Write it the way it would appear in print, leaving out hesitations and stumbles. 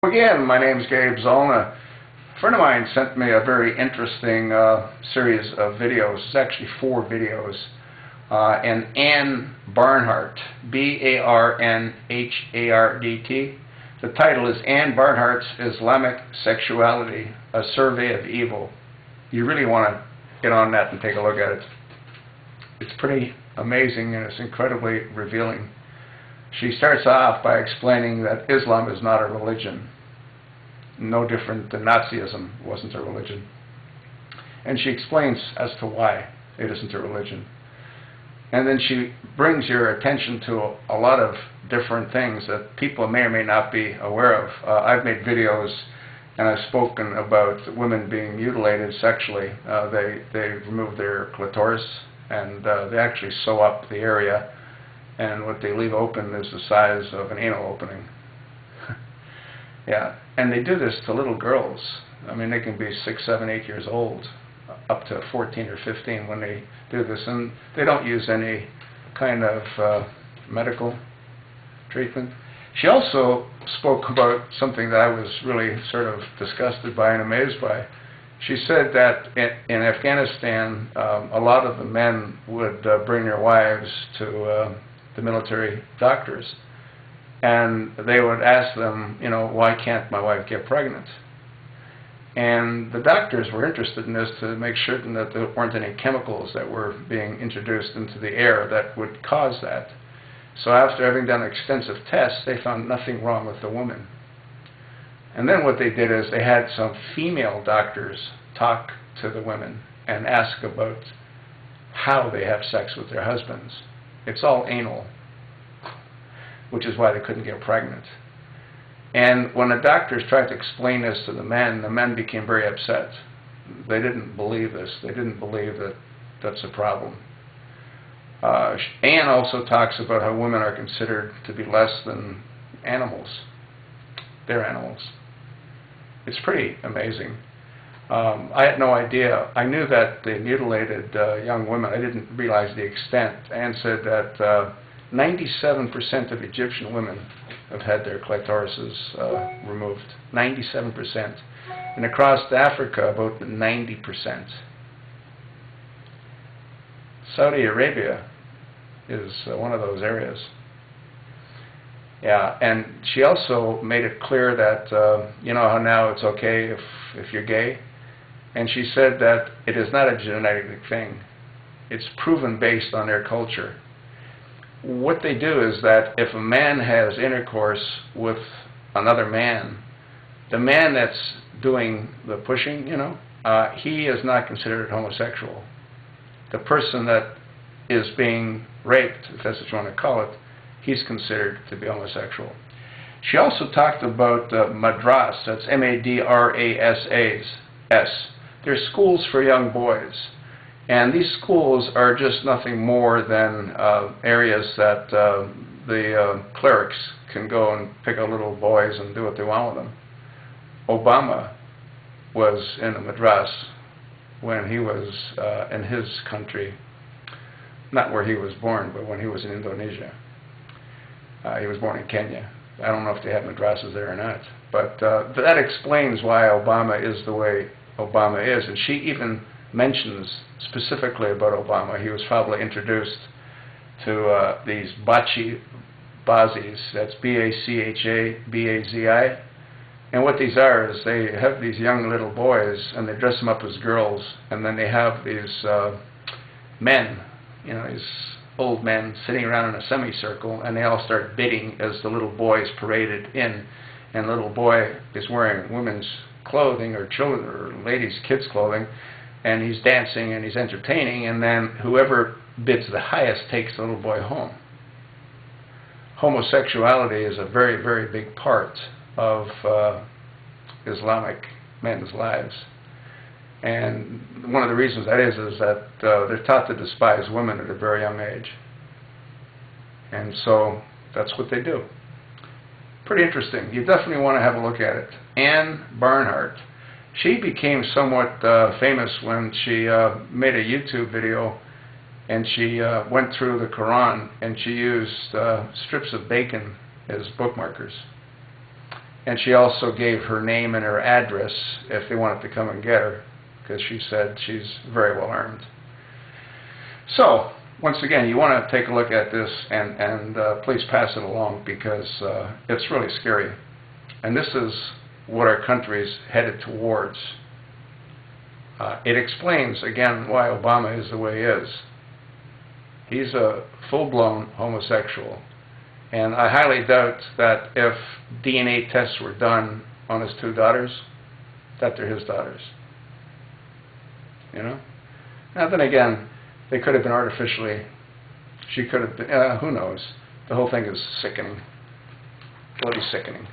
Again, my name is Gabe Zollner. A friend of mine sent me a very interesting series of videos. It's actually 4 videos. And Ann Barnhardt, B-A-R-N-H-A-R-D-T. The title is Ann Barnhardt's Islamic Sexuality, A Survey of Evil. You really want to get on that and take a look at it. It's pretty amazing and it's incredibly revealing. She starts off by explaining that Islam is not a religion, no different than Nazism wasn't a religion. And she explains as to why it isn't a religion. And then she brings your attention to a lot of different things that people may or may not be aware of. I've made videos and I've spoken about women being mutilated sexually. They remove their clitoris and they actually sew up the area. And what they leave open is the size of an anal opening. Yeah, and they do this to little girls. I mean, they can be 6, 7, 8 years old, up to 14 or 15 when they do this. And they don't use any kind of medical treatment. She also spoke about something that I was really sort of disgusted by and amazed by. She said that in Afghanistan, a lot of the men would bring their wives to the military doctors, and they would ask them, you know, why can't my wife get pregnant? And the doctors were interested in this to make certain that there weren't any chemicals that were being introduced into the air that would cause that. So after having done extensive tests, they found nothing wrong with the woman. And then what they did is they had some female doctors talk to the women and ask about how they have sex with their husbands. It's all anal, which is why they couldn't get pregnant. And when the doctors tried to explain this to the men became very upset. They didn't believe this. They didn't believe that that's a problem. Anne also talks about how women are considered to be less than animals. They're animals. It's pretty amazing. I had no idea. I knew that they mutilated young women. I didn't realize the extent. Anne said that 97% of Egyptian women have had their clitorises removed. 97%. And across Africa, about 90%. Saudi Arabia is one of those areas. Yeah, and she also made it clear that, you know how now it's okay if you're gay? And she said that it is not a genetic thing. It's proven based on their culture. What they do is that if a man has intercourse with another man, the man that's doing the pushing, you know, he is not considered homosexual. The person that is being raped, if that's what you want to call it, he's considered to be homosexual. She also talked about madras, that's M-A-D-R-A-S-A-S. They're schools for young boys. And these schools are just nothing more than areas that the clerics can go and pick out little boys and do what they want with them. Obama was in a madras when he was in his country, not where he was born, but when he was in Indonesia. He was born in Kenya. I don't know if they have madrasas there or not. But that explains why Obama is the way Obama is. And she even mentions specifically about Obama. He was probably introduced to these bazis. That's B-A-C-H-A-B-A-Z-I. And what these are is they have these young little boys and they dress them up as girls. And then they have these men, you know, these old men sitting around in a semicircle, and they all start bidding as the little boy is paraded in, and the little boy is wearing women's clothing or children or ladies' kids' clothing, and he's dancing and he's entertaining, and then whoever bids the highest takes the little boy home. Homosexuality is a very, very big part of Islamic men's lives. And one of the reasons that is that they're taught to despise women at a very young age. And so that's what they do. Pretty interesting. You definitely want to have a look at it. Ann Barnhardt. She became somewhat famous when she made a YouTube video and she went through the Koran and she used strips of bacon as bookmarkers. And she also gave her name and her address if they wanted to come and get her, because she said she's very well armed. So, once again, you want to take a look at this and please pass it along, because it's really scary. And this is what our country's headed towards. It explains, again, why Obama is the way he is. He's a full-blown homosexual. And I highly doubt that if DNA tests were done on his two daughters, that they're his daughters. You know? Now then again, they could have been artificially, she could have been, who knows? The whole thing is sickening. Bloody sickening.